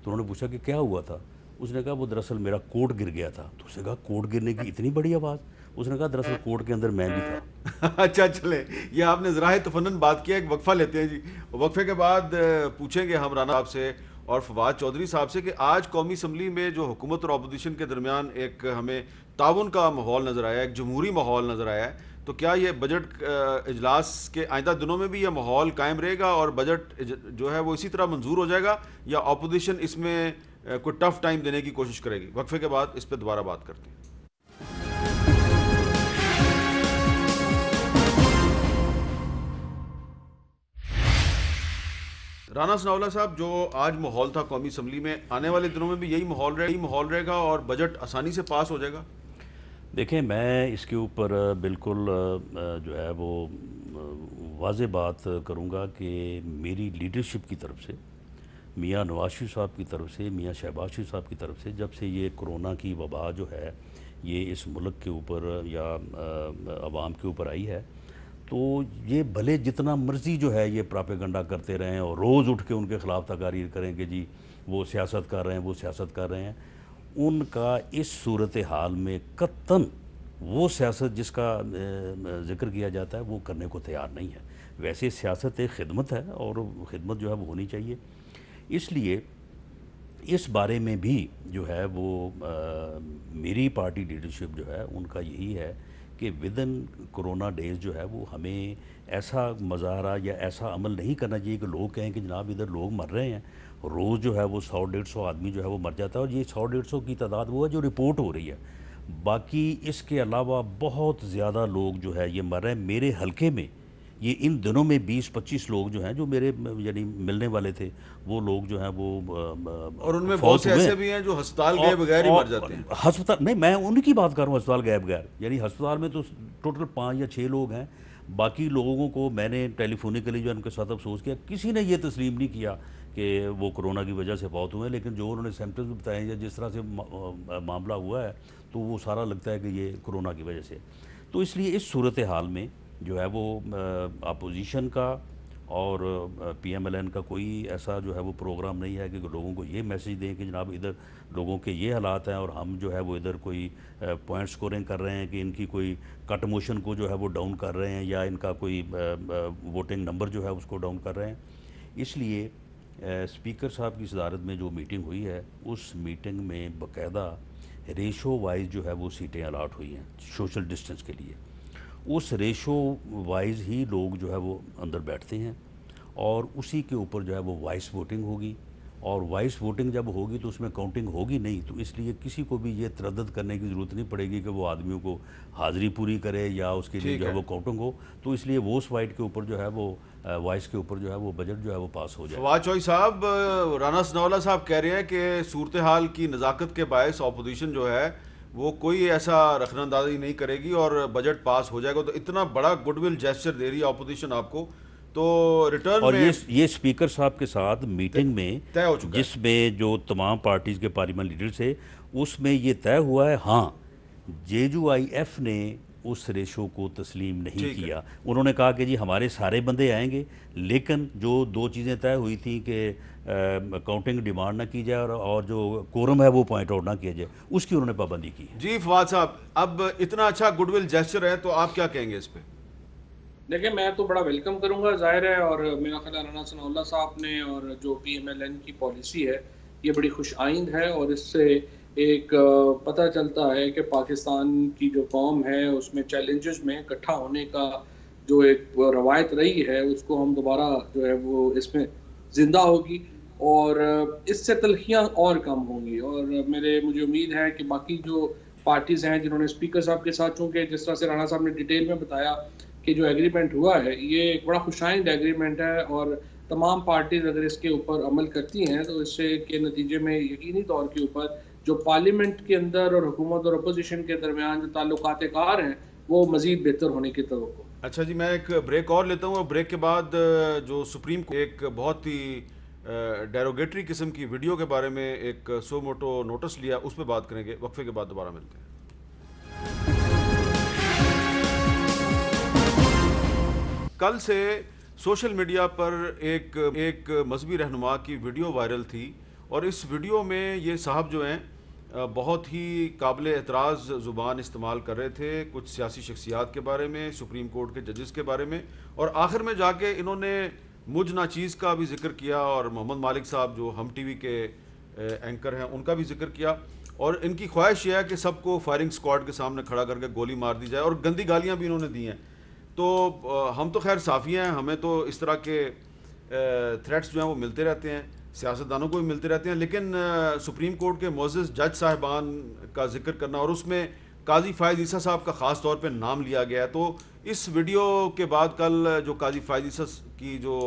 تو انہوں نے پوچھا کہ کیا ہوا تھا؟ اس نے کہا وہ دراصل میرا کوٹ گر گیا تھا. تو اس نے کہا کوٹ گرنے کی اتنی بڑی آواز؟ اس نے کہا دراصل کوٹ کے اندر میں بھی تھا. اچھا چلے، یہ آپ نے ذرائع تفنن بات کیا. ایک وقفہ لیتے ہیں جی، وقفے کے بعد پوچھیں گے ہم رانا صاحب سے اور فواد چودھری صاحب سے کہ آج قومی اسمبلی میں جو حکومت اور اپوزیشن کے درمیان ایک ہمیں تعاون کا ماحول نظر آیا ہے، ایک جمہوری ماحول نظر آیا ہے، تو کیا یہ بجٹ اجلاس کے آئندہ دنوں میں بھی یہ ماحول قائم رہے گا اور بجٹ جو ہے وہ اسی طرح منظور ہو جائے گا، یا اپوزیشن اس میں کوئی ٹف ٹائم دینے کی کوشش کرے گی؟ وقفے کے بعد اس پہ دوبارہ بات کرتے ہیں. رانا ثناءاللہ صاحب، جو آج ماحول تھا قومی اسمبلی میں، آنے والے دنوں میں بھی یہی ماحول رہے گا اور بجٹ آسانی سے پاس ہو جائے گا؟ دیکھیں میں اس کے اوپر بالکل جو ہے وہ واضح بات کروں گا کہ میری لیڈرشپ کی طرف سے، میاں نواز شریف صاحب کی طرف سے، میاں شہباز شریف صاحب کی طرف سے، جب سے یہ کرونا کی وبا جو ہے یہ اس ملک کے اوپر یا عوام کے اوپر آئی ہے، تو یہ بھلے جتنا مرضی جو ہے یہ پراپیگنڈا کرتے رہیں اور روز اٹھ کے ان کے خلاف تقاریر کریں کہ جی وہ سیاست کر رہے ہیں، وہ سیاست کر رہے ہیں، ان کا اس صورتحال میں قطعاً وہ سیاست جس کا ذکر کیا جاتا ہے وہ کرنے کو تیار نہیں ہے۔ ویسے سیاست ایک خدمت ہے اور خدمت جو ہے وہ ہونی چاہیے، اس لیے اس بارے میں بھی جو ہے وہ میری پارٹی لیڈرشپ جو ہے ان کا یہی ہے کہ ودن کرونا ڈیز جو ہے وہ ہمیں ایسا مظاہرہ یا ایسا عمل نہیں کرنا چاہیے کہ لوگ کہیں کہ جناب ادھر لوگ مر رہے ہیں، روز جو ہے وہ 100-150 آدمی جو ہے وہ مر جاتا ہے، اور یہ 100-150 کی تعداد وہ ہے جو رپورٹ ہو رہی ہے، باقی اس کے علاوہ بہت زیادہ لوگ جو ہے یہ مر رہے ہیں۔ میرے حلقے میں یہ ان دنوں میں 20-25 لوگ جو ہیں جو میرے یعنی ملنے والے تھے، وہ لوگ جو ہیں وہ اور ان میں فوت بہت سے ہوئے ایسے ہیں۔ بھی ہیں جو ہسپتال گئے بغیر ہی مر جاتے ہیں۔ ہسپتال نہیں، میں ان کی بات کر رہا ہوں، ہسپتال گئے بغیر، یعنی ہسپتال میں تو ٹوٹل 5 یا 6 لوگ ہیں، باقی لوگوں کو میں نے ٹیلی فونیکلی جو ان کے ساتھ افسوس کیا، کسی نے یہ تسلیم نہیں کیا کہ وہ کرونا کی وجہ سے فوت ہوئے ہیں، لیکن جو انہوں نے سمپٹمز بتائے یا جس طرح سے معاملہ ہوا ہے تو وہ سارا لگتا ہے کہ یہ کرونا کی وجہ سے۔ تو اس لیے اس صورتحال میں جو ہے وہ اپوزیشن کا اور پی ایم ایل این کا کوئی ایسا جو ہے وہ پروگرام نہیں ہے کہ لوگوں کو یہ میسج دیں کہ جناب ادھر لوگوں کے یہ حالات ہیں اور ہم جو ہے وہ ادھر کوئی پوائنٹ سکورنگ کر رہے ہیں کہ ان کی کوئی کٹ موشن کو جو ہے وہ ڈاؤن کر رہے ہیں یا ان کا کوئی ووٹنگ نمبر جو ہے اس کو ڈاؤن کر رہے ہیں۔ اس لیے اسپیکر صاحب کی صدارت میں جو میٹنگ ہوئی ہے اس میٹنگ میں باقاعدہ ریشو وائز جو ہے وہ سیٹیں الاٹ ہوئی ہیں سوشل ڈسٹنس کے لیے، اس ریشو وائز ہی لوگ جو ہے وہ اندر بیٹھتے ہیں اور اسی کے اوپر جو ہے وہ وائس ووٹنگ ہوگی، اور وائس ووٹنگ جب ہوگی تو اس میں کاؤنٹنگ ہوگی نہیں، تو اس لیے کسی کو بھی یہ تردد کرنے کی ضرورت نہیں پڑے گی کہ وہ آدمیوں کو حاضری پوری کرے یا اس کے لیے جو ہے وہ کاؤنٹنگ ہو، تو اس لیے ووس وائٹ کے اوپر جو ہے وہ وائس کے اوپر جو ہے وہ بجٹ جو ہے وہ پاس ہو جائے۔ فواد چوہدری صاحب، رانا ثناءاللہ صاحب کہہ رہے ہیں کہ صورتحال کی نزاکت کے باعث اپوزیشن جو ہے وہ کوئی ایسا رخنہ اندازی نہیں کرے گی اور بجٹ پاس ہو جائے گا، تو اتنا بڑا گڈ ول جیسچر دے رہی ہے اپوزیشن آپ کو، تو ریٹرن اور میں یہ اسپیکر صاحب کے ساتھ میٹنگ میں طے ہو چکا ہے، جس میں جو تمام پارٹیز کے پارلیمنٹ لیڈر تھے اس میں یہ طے ہوا ہے، ہاں JUIF نے اس ریشو کو تسلیم نہیں کیا، انہوں نے کہا کہ جی ہمارے سارے بندے آئیں گے، لیکن جو 2 چیزیں طے ہوئی تھیں کہ کاؤنٹنگ ڈیمانڈ نہ کی جائے اور جو کورم ہے وہ پوائنٹ آؤٹ نہ کیا جائے، اس کی انہوں نے پابندی کی ہے۔ جی فواد صاحب، اب اتنا اچھا گڈ ول جیسچر ہے تو آپ کیا کہیں گے اس پہ؟ دیکھیں میں تو بڑا ویلکم کروں گا، ظاہر ہے، اور میرا خیال ہے رانا ثناءاللہ صاحب نے اور جو PMLN کی پالیسی ہے یہ بڑی خوش آئند ہے، اور اس سے ایک پتہ چلتا ہے کہ پاکستان کی جو قوم ہے اس میں چیلنجز میں اکٹھا ہونے کا جو ایک روایت رہی ہے اس کو ہم دوبارہ جو ہے وہ اس میں زندہ ہوگی، اور اس سے تلخیاں اور کم ہوں گی، اور مجھے امید ہے کہ باقی جو پارٹیز ہیں جنہوں نے اسپیکر صاحب کے ساتھ، چونکہ جس طرح سے رانا صاحب نے ڈیٹیل میں بتایا کہ جو ایگریمنٹ ہوا ہے یہ ایک بڑا خوشائند ایگریمنٹ ہے، اور تمام پارٹیز اگر اس کے اوپر عمل کرتی ہیں تو اس سے کے نتیجے میں یقینی طور کے اوپر جو پارلیمنٹ کے اندر اور حکومت اور اپوزیشن کے درمیان جو تعلقات کار ہیں وہ مزید بہتر ہونے کی توقع۔ اچھا جی، میں ایک بریک اور لیتا ہوں، اور بریک کے بعد جو سپریم کو ایک بہت ہی ڈیروگیٹری قسم کی ویڈیو کے بارے میں ایک سو موٹو نوٹس لیا، اس پہ بات کریں گے، وقفے کے بعد دوبارہ ملتے ہیں۔ کل سے سوشل میڈیا پر ایک مذہبی رہنما کی ویڈیو وائرل تھی، اور اس ویڈیو میں یہ صاحب جو ہیں بہت ہی قابل اعتراض زبان استعمال کر رہے تھے کچھ سیاسی شخصیات کے بارے میں، سپریم کورٹ کے ججز کے بارے میں، اور آخر میں جا کے انہوں نے مجھ ناچیز کا بھی ذکر کیا، اور محمد مالک صاحب جو ہم ٹی وی کے اینکر ہیں ان کا بھی ذکر کیا، اور ان کی خواہش یہ ہے کہ سب کو فائرنگ سکواڈ کے سامنے کھڑا کر کے گولی مار دی جائے، اور گندی گالیاں بھی انہوں نے دی ہیں۔ تو ہم تو خیر صافی ہیں، ہمیں تو اس طرح کے تھریٹس جو ہیں وہ ملتے رہتے ہیں، سیاستدانوں کو بھی ملتے رہتے ہیں، لیکن سپریم کورٹ کے معزز جج صاحبان کا ذکر کرنا، اور اس میں قاضی فائز عیسیٰ صاحب کا خاص طور پہ نام لیا گیا ہے، تو اس ویڈیو کے بعد کل جو قاضی فائز عیسیٰ کی جو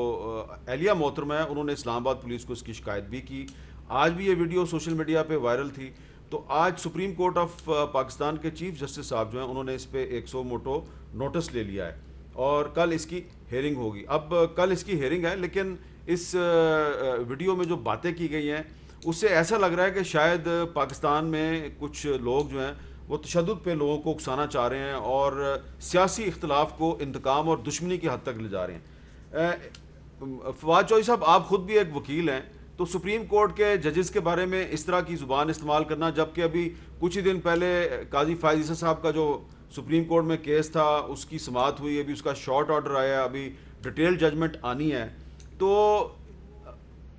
اہلیہ محترمہ ہے انہوں نے اسلام آباد پولیس کو اس کی شکایت بھی کی۔ آج بھی یہ ویڈیو سوشل میڈیا پہ وائرل تھی۔ تو آج سپریم کورٹ آف پاکستان کے چیف جسٹس صاحب جو ہیں انہوں نے اس پہ ایک سو موٹو نوٹس لے لیا ہے اور کل اس کی ہیئرنگ ہوگی. اب کل اس کی ہیئرنگ ہے لیکن اس ویڈیو میں جو باتیں کی گئی ہیں اس سے ایسا لگ رہا ہے کہ شاید پاکستان میں کچھ لوگ جو ہیں وہ تشدد پہ لوگوں کو اکسانا چاہ رہے ہیں اور سیاسی اختلاف کو انتقام اور دشمنی کی حد تک لے جا رہے ہیں. فواد چودھری صاحب آپ خود بھی ایک وکیل ہیں, تو سپریم کورٹ کے ججز کے بارے میں اس طرح کی زبان استعمال کرنا, جبکہ ابھی کچھ ہی دن پہلے قاضی فائز عیسی صاحب کا جو سپریم کورٹ میں کیس تھا اس کی سماعت ہوئی, ابھی اس کا شارٹ آرڈر آیا, ابھی ڈیٹیل ججمنٹ آنی ہے, تو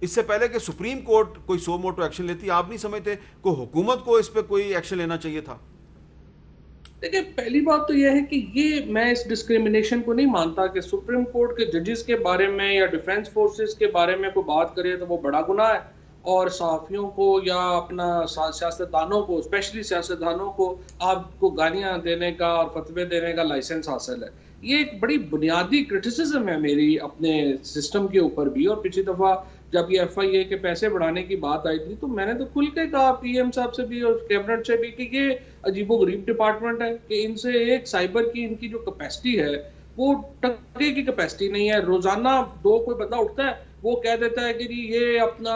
اس سے پہلے کہ سپریم کورٹ کوئی سو موٹو ایکشن لیتی, آپ نہیں سمجھتے کوئی حکومت کو اس پہ کوئی ایکشن لینا چاہیے تھا؟ دیکھیں پہلی بات تو یہ ہے کہ یہ میں اس ڈسکریمنیشن کو نہیں مانتا کہ سپریم کورٹ کے ججز کے بارے میں یا ڈیفنس فورسز کے بارے میں کوئی بات کرے تو وہ بڑا گناہ ہے, اور صحافیوں کو یا اپنا سیاستدانوں کو, اسپیشلی سیاستدانوں کو آپ کو گالیاں دینے کا اور فتوے دینے کا لائسنس حاصل ہے. یہ ایک بڑی بنیادی کرٹیسزم ہے میری اپنے سسٹم کے اوپر بھی. اور پچھلی دفعہ جب یہ ایف آئی اے کے پیسے بڑھانے کی بات آئی تھی تو میں نے تو کھل کے کہا پی ایم صاحب سے بھی اور کیبنٹ سے بھی کہ یہ عجیب و غریب ڈپارٹمنٹ ہے کہ ان سے ایک سائبر کی ان کی جو کیپیسٹی ہے وہ ٹکے کی کیپیسٹی نہیں ہے. روزانہ کوئی بندہ اٹھتا ہے وہ کہہ دیتا ہے کہ جی یہ اپنا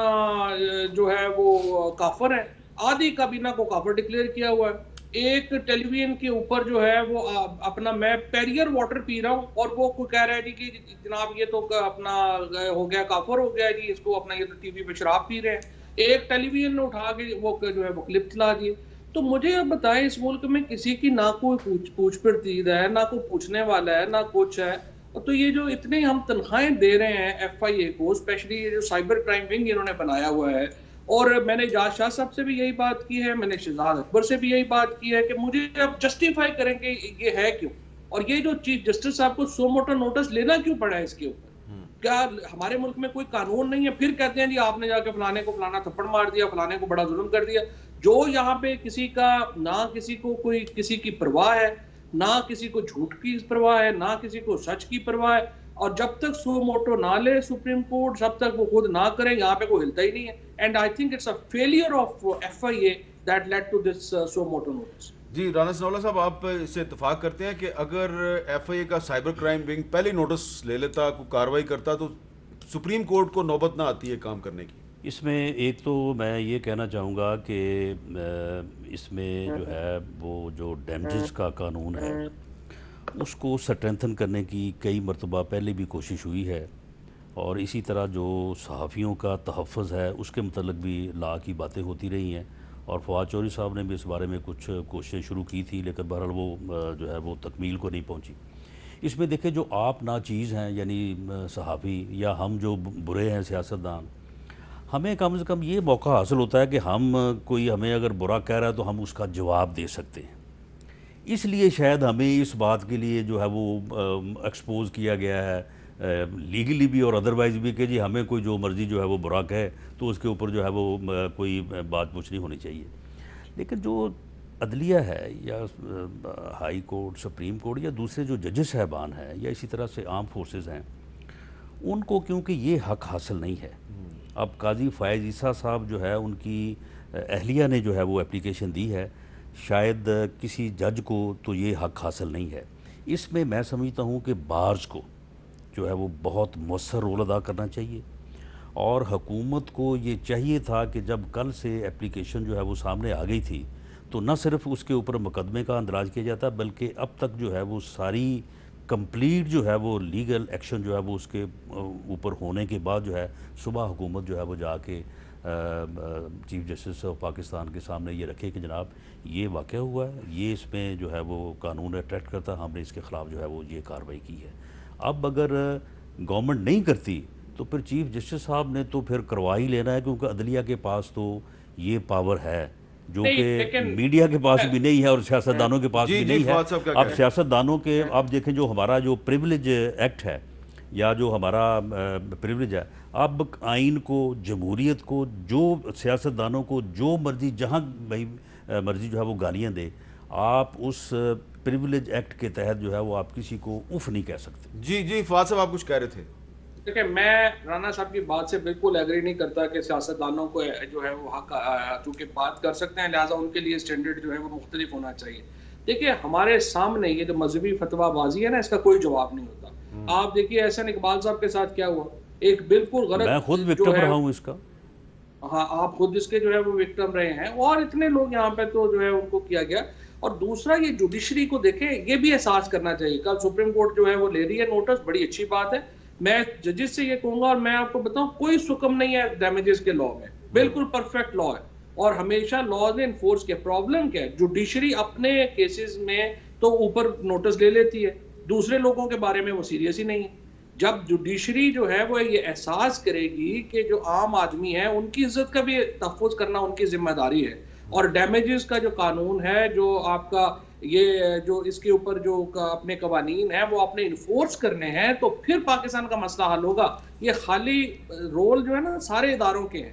جو ہے وہ کافر ہے, آدھی کابینہ کو کافر ڈکلیئر کیا ہوا ہے. ایک ٹیلی ویژن کے اوپر جو ہے وہ اپنا میں پیریئر واٹر پی رہا ہوں اور وہ کوئی کہہ رہا ہے جی کہ جناب یہ تو اپنا ہو گیا کافر ہو گیا جی, اس کو اپنا یہ تو ٹی وی پہ شراب پی رہے ہیں. ایک ٹیلی ویژن نے اٹھا کے وہ جو ہے وہ کلپ چلا دیے. تو مجھے اب بتائیں اس ملک میں کسی کی نہ کوئی پوچھ پرتید ہے, نہ کوئی پوچھنے والا ہے, نہ کچھ ہے. تو یہ جو اتنے ہم تنخواہیں دے رہے ہیں ایف آئی اے کو, اسپیشلی یہ جو سائبر کرائم ونگ انہوں نے بنایا ہوا ہے, اور میں نے اجاز شاہ صاحب سے بھی یہی بات کی ہے, میں نے شہزاد اکبر سے بھی یہی بات کی ہے کہ مجھے اب جسٹیفائی کریں کہ یہ ہے کیوں, اور یہ جو چیف جسٹس صاحب کو سو موٹو نوٹس لینا کیوں پڑا ہے اس کے اوپر. کیا ہمارے ملک میں کوئی قانون نہیں ہے؟ پھر کہتے ہیں جی آپ نے جا کے فلانے کو فلانا تھپڑ مار دیا, فلانے کو بڑا ظلم کر دیا. جو یہاں پہ کسی کا نہ کسی کو کوئی کسی کی پرواہ ہے, نہ کسی کو جھوٹ کی پرواہ ہے, نہ کسی کو سچ کی پرواہ ہے, اور جب تک سو موٹو نہ لے سپریم کورٹ, جب تک وہ خود نہ کرے, یہاں پہ کوئی ہلتا ہی نہیں ہے. And I think it's a failure of F I A that lead to this suo motu notice. جی رانا ثناء اللہ صاحب, آپ اس سے اتفاق کرتے ہیں کہ اگر ایف آئی اے کا سائبر کرائم ونگ پہلے نوٹس لے لیتا, کوئی کارروائی کرتا, تو سپریم کورٹ کو نوبت نہ آتی ہے کام کرنے کی؟ اس میں ایک تو میں یہ کہنا چاہوں گا کہ اس میں جو ہے وہ جو ڈیمیجز کا قانون ہے اس کو سٹرینتھن کرنے کی کئی مرتبہ پہلے بھی کوشش ہوئی ہے, اور اسی طرح جو صحافیوں کا تحفظ ہے اس کے متعلق بھی لا کی باتیں ہوتی رہی ہیں, اور فواد چودھری صاحب نے بھی اس بارے میں کچھ کوششیں شروع کی تھی, لیکن بہرحال وہ جو ہے وہ تکمیل کو نہیں پہنچی. اس میں دیکھیں جو آپ ناچیز ہیں یعنی صحافی یا ہم جو برے ہیں سیاستدان, ہمیں کم از کم یہ موقع حاصل ہوتا ہے کہ ہم کوئی ہمیں اگر برا کہہ رہا ہے تو ہم اس کا جواب دے سکتے ہیں. اس لیے شاید ہمیں اس بات کے لیے جو ہے وہ ایکسپوز کیا گیا ہے لیگلی بھی اور ادروائز بھی کہ جی ہمیں کوئی جو مرضی جو ہے وہ برا کہے تو اس کے اوپر جو ہے وہ کوئی بات پوچھ نہیں ہونی چاہیے. لیکن جو عدلیہ ہے یا ہائی کورٹ, سپریم کورٹ یا دوسرے جو ججز صاحبان ہیں یا اسی طرح سے آرم فورسز ہیں, ان کو کیونکہ یہ حق حاصل نہیں ہے. اب قاضی فائز عیسی صاحب جو ہے ان کی اہلیہ نے جو ہے وہ اپلیکیشن دی ہے, شاید کسی جج کو تو یہ حق حاصل نہیں ہے. اس میں میں سمجھتا ہوں کہ بارز کو جو ہے وہ بہت مؤثر رول ادا کرنا چاہیے, اور حکومت کو یہ چاہیے تھا کہ جب کل سے اپلیکیشن جو ہے وہ سامنے آ گئی تھی تو نہ صرف اس کے اوپر مقدمے کا اندراج کیا جاتا بلکہ اب تک جو ہے وہ ساری کمپلیٹ جو ہے وہ لیگل ایکشن جو ہے وہ اس کے اوپر ہونے کے بعد جو ہے صبح حکومت جو ہے وہ جا کے چیف جسٹس آف پاکستان کے سامنے یہ رکھے کہ جناب یہ واقعہ ہوا ہے, یہ اس میں جو ہے وہ قانون اٹریکٹ کرتا, ہم نے اس کے خلاف جو ہے وہ یہ کارروائی کی ہے. اب اگر گورنمنٹ نہیں کرتی تو پھر چیف جسٹس صاحب نے تو پھر کروا ہی لینا ہے, کیونکہ عدلیہ کے پاس تو یہ پاور ہے جو کہ میڈیا کے پاس بھی نہیں ہے اور سیاستدانوں کے پاس بھی نہیں ہے. اب سیاستدانوں کے آپ دیکھیں جو ہمارا جو پریولیج ایکٹ ہے یا جو ہمارا پریولیج ہے, اب آئین کو, جمہوریت کو, جو سیاستدانوں کو جو مرضی جہاں مرضی جو ہے وہ گالیاں دے, آپ اس پریولیج ایکٹ کے تحت جو ہے وہ آپ کسی کو اف نہیں کہہ سکتے. جی فواد صاحب آپ کچھ کہہ رہے تھے. دیکھیں میں رانا صاحب کی بات سے بالکل ایگری نہیں کرتا کہ سیاستدانوں کو جو ہے وہ حق چونکہ بات کر سکتے ہیں لہٰذا ان کے لیے اسٹینڈرڈ جو ہے وہ مختلف ہونا چاہیے. دیکھیے ہمارے سامنے یہ جو مذہبی فتویٰ بازی ہے نا اس کا کوئی جواب نہیں ہوتا. آپ دیکھیے احسن اقبال صاحب کے ساتھ کیا ہوا, ایک بالکل غلط, میں خود وکٹم رہا ہوں اس کا. ہاں آپ خود اس کے جو ہے وہ وکٹم رہے ہیں, اور اتنے لوگ یہاں پہ تو جو ہے ان کو کیا گیا. اور دوسرا یہ جوڈیشری کو دیکھیں, یہ بھی احساس کرنا چاہیے. کل سپریم کورٹ جو ہے وہ لے رہی ہے نوٹس, بڑی اچھی بات ہے. میں ججز سے یہ کہوں گا, اور میں آپ کو بتاؤں کوئی سکم نہیں ہے ڈیمیجز کے لا میں, بالکل پرفیکٹ لا ہے, اور ہمیشہ لاز نے انفورس کیا. پرابلم کیا ہے, جوڈیشری اپنے کیسز میں تو اوپر نوٹس لے لیتی ہے, دوسرے لوگوں کے بارے میں وہ سیریس ہی نہیں ہے. جب جوڈیشری جو ہے وہ یہ احساس کرے گی کہ جو عام آدمی ہے ان کی عزت کا بھی تحفظ کرنا ان کی ذمہ داری ہے, اور ڈیمیجز کا جو قانون ہے, جو آپ کا یہ جو اس کے اوپر جو اپنے قوانین ہیں وہ اپنے انفورس کرنے ہیں, تو پھر پاکستان کا مسئلہ حل ہوگا. یہ خالی رول جو ہے نا سارے اداروں کے ہیں,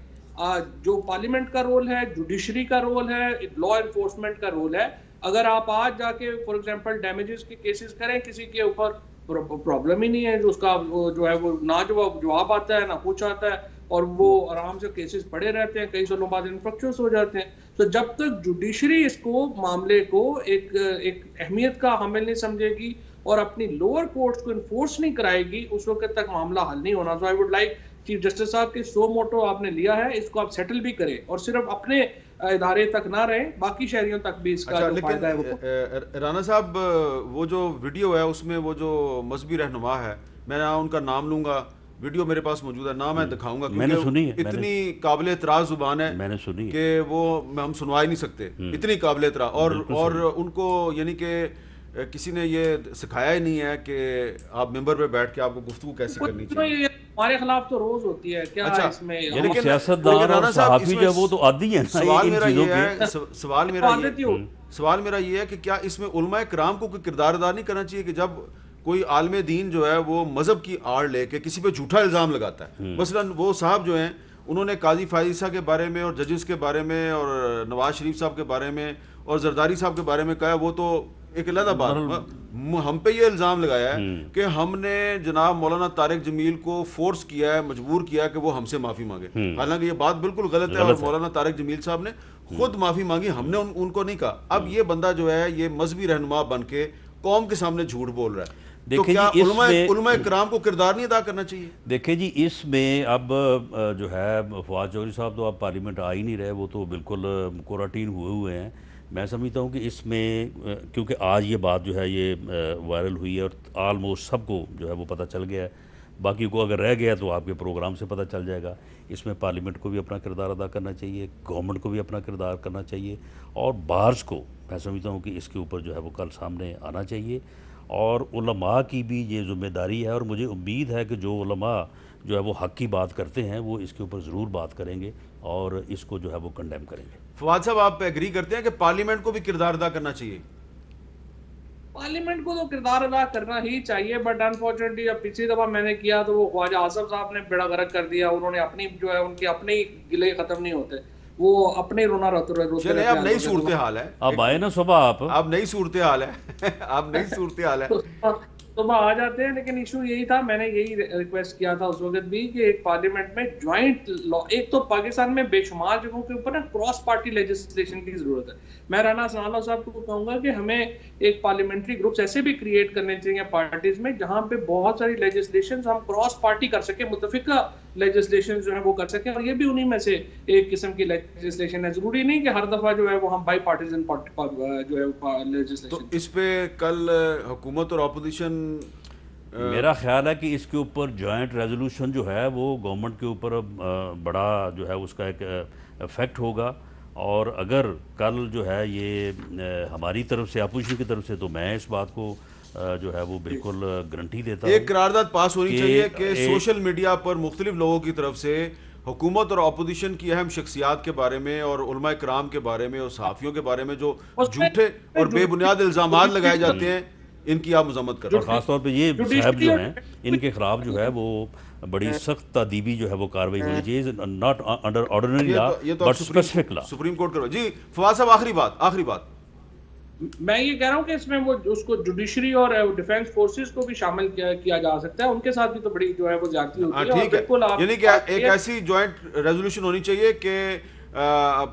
جو پارلیمنٹ کا رول ہے, جوڈیشری کا رول ہے, لا انفورسمنٹ کا رول ہے. اگر آپ آج جا کے فار ایگزامپل ڈیمیجز کے کیسز کریں کسی کے اوپر, پرابلم ہی نہیں ہے, اس کا جو ہے وہ نہ جواب آتا ہے نہ کچھ آتا ہے, اور وہ آرام سے کیسز پڑے رہتے ہیں, کئی سالوں بعد انفرکچرس ہو جاتے ہیں. تو جب تک جوڈیشری اس کو معاملے کو ایک اہمیت کا حامل نہیں سمجھے گی اور اپنی لوور کورٹس کو انفورس نہیں کرائے گی, اس وقت تک معاملہ حل نہیں ہونا. So I would like chief justice صاحب کی سو موٹو آپ نے لیا ہے, اس کو آپ سیٹل بھی کریں, اور صرف اپنے ادارے تک نہ رہیں, باقی شہریوں تک بھی اس کا جو فائدہ ہے وہ. رانا صاحب وہ جو ویڈیو ہے اس میں وہ جو مذہبی رہنما ہے, میں ان کا نام لوں گا, ویڈیو میرے پاس موجود ہے, نام میں دکھاؤں گا کیونکہ اتنی قابل اعتراض زبان ہے میں نے سنی کہ وہ ہم سنوا ہی نہیں سکتے, اتنی قابل اعتراض. اور ان کو یعنی کہ کسی نے یہ سکھایا ہی نہیں ہے کہ آپ ممبر پہ بیٹھ کے آپ کو گفتگو کیسے کرنی چاہیے. ہمارے خلاف تو روز ہوتی ہے کیا اس میں, یعنی سیاستدان اور صحافی جو وہ تو عادی ہیں. سوال میرا یہ ہے, سوال میرا یہ ہے کہ کیا اس میں علماء کرام کو کوئی کردار ادا نہیں کرنا چاہیے کہ جب کوئی عالم دین جو ہے وہ مذہب کی آڑ لے کے کسی پہ جھوٹا الزام لگاتا ہے, مثلا وہ صاحب جو ہیں انہوں نے قاضی فائزہ کے بارے میں اور ججز کے بارے میں اور نواز شریف صاحب کے بارے میں اور زرداری صاحب کے بارے میں کہا, وہ تو ایک علیحدہ بات. ہم پہ یہ الزام لگایا ہے کہ ہم نے جناب مولانا طارق جمیل کو فورس کیا ہے, مجبور کیا ہے کہ وہ ہم سے معافی مانگے, حالانکہ یہ بات بالکل غلط ہے, اور مولانا طارق جمیل صاحب نے خود معافی مانگی, ہم نے ان کو نہیں کہا. اب یہ بندہ جو ہے یہ مذہبی رہنما بن کے قوم کے سامنے جھوٹ بول رہا ہے, تو کیا علماء کرام کو کردار نہیں ادا کرنا چاہیے؟ دیکھیں جی, اس میں اب جو ہے فواد چودھری صاحب تو اب پارلیمنٹ آ ہی نہیں رہے, وہ تو بالکل کوارنٹین ہوئے ہیں. میں سمجھتا ہوں کہ اس میں کیونکہ آج یہ بات جو ہے یہ وائرل ہوئی ہے اور آلموسٹ سب کو جو ہے وہ پتہ چل گیا ہے, باقی کو اگر رہ گیا تو آپ کے پروگرام سے پتہ چل جائے گا. اس میں پارلیمنٹ کو بھی اپنا کردار ادا کرنا چاہیے, گورنمنٹ کو بھی اپنا کردار کرنا چاہیے, اور بارز کو میں سمجھتا ہوں کہ اس کے اوپر جو ہے وہ کل سامنے آنا چاہیے. اور علماء کی بھی یہ ذمہ داری ہے, اور مجھے امید ہے کہ جو علماء جو ہے وہ حق کی بات کرتے ہیں وہ اس کے اوپر ضرور بات کریں گے اور اس کو جو ہے وہ کنڈیم کریں گے. فواد صاحب آپ ایگری کرتے ہیں کہ پارلیمنٹ کو بھی کردار ادا کرنا چاہیے؟ پارلیمنٹ کو تو کردار ادا کرنا ہی چاہیے, بٹ انفارچونیٹلی اب پچھلی دفعہ میں نے کیا تو وہ خواجہ آصف صاحب نے بیڑا غرق کر دیا. انہوں نے اپنی جو ہے ان کے اپنے ہی گلے ختم نہیں ہوتے, وہ اپنے رونا روتے چلے اب نئی صورتحال ہے, اب آئے نا صبح آپ, اب نئی صورتحال ہے, اب نئی صورتحال ہے تو آ جاتے ہیں. لیکن ایشو یہی تھا, میں نے یہی ریکویسٹ کیا تھا اس وقت بھی کہ ایک پارلیمنٹ میں جوائنٹ لا, ایک تو پاکستان میں بے شمار جگہوں کے اوپر نا کراس پارٹی لیجسلیشن کی ضرورت ہے. میں رانا ثناءاللہ صاحب کو کہوں گا کہ ہمیں ایک پارلیمنٹری گروپس ایسے بھی کریٹ کرنے چاہیے پارٹیز میں جہاں پہ بہت ساری لیجسلیشنز ہم کراس پارٹی کر سکیں, متفقہ لیجسلیشن جو ہے وہ کر سکیں, اور یہ بھی انہی میں سے ایک قسم کی لیجسلیشن ہے. ضروری نہیں کہ ہر دفعہ جو ہے وہ ہم بائی پارٹیزن جو ہے لیجسلیشن. تو اس پہ کل حکومت اور اپوزیشن, میرا خیال ہے کہ اس کے اوپر جوائنٹ ریزولوشن جو ہے وہ گورنمنٹ کے اوپر بڑا جو ہے اس کا ایک افیکٹ ہوگا. اور اگر کل جو ہے یہ ہماری طرف سے اپوزیشن کی طرف سے, تو میں اس بات کو جو ہے وہ بالکل گارنٹی دیتا ہوں. ایک قرارداد پاس ہونی چاہیے کہ سوشل میڈیا پر مختلف لوگوں کی طرف سے حکومت اور اپوزیشن کی اہم شخصیات کے بارے میں اور علماء کرام کے بارے میں اور صحافیوں کے بارے میں جو جھوٹے اور بے بنیاد الزامات لگائے جاتے ہیں ان کی آپ مذمت کریں. اور خاص طور پہ یہ صاحب جو ہیں ان کے خلاف جو ہے وہ بڑی سخت تادیبی جو ہے وہ کاروائی ہونی چاہیے, not under ordinary law but specific law. Supreme court کرو. جی فواد صاحب آخری بات میں یہ کہہ رہا ہوں کہ اس میں وہ اس کو جوڈیشری اور ڈیفینس فورسز کو بھی شامل کیا جا سکتا ہے، ان کے ساتھ بھی تو بڑی جو ہے وہ زیادتی ہوتی ہے. ٹھیک ہے، یعنی کہ ایک ایسی جوائنٹ ریزولوشن ہونی چاہیے کہ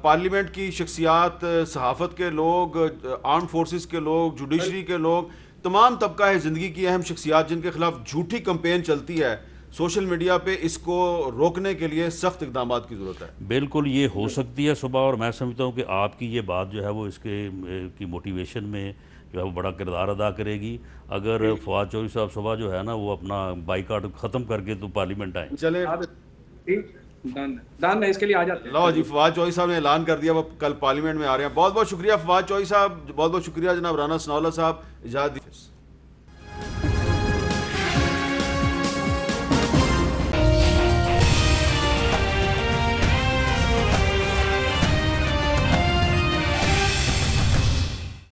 پارلیمنٹ کی شخصیات، صحافت کے لوگ، آرم فورسز کے لوگ، جوڈیشری کے لوگ، تمام طبقہ ہے زندگی کی اہم شخصیات جن کے خلاف جھوٹی کمپین چلتی ہے سوشل میڈیا پہ، اس کو روکنے کے لیے سخت اقدامات کی ضرورت ہے. بالکل یہ ہو سکتی ہے صبح، اور میں سمجھتا ہوں کہ آپ کی یہ بات جو ہے وہ اس کے کی موٹیویشن میں جو ہے وہ بڑا کردار ادا کرے گی. اگر فواد چودھری صاحب صبح جو ہے نا وہ اپنا بائیکاٹ ختم کر کے تو پارلیمنٹ آئیں. چلے ڈن ہے، اس کے لیے آ جاتے ہیں. لو جی، فواد چودھری صاحب نے اعلان کر دیا وہ کل پارلیمنٹ میں آ رہے ہیں. بہت بہت شکریہ فواد چودھری صاحب، بہت بہت شکریہ جناب رانا ثناءاللہ صاحب. اجازت دیجیے.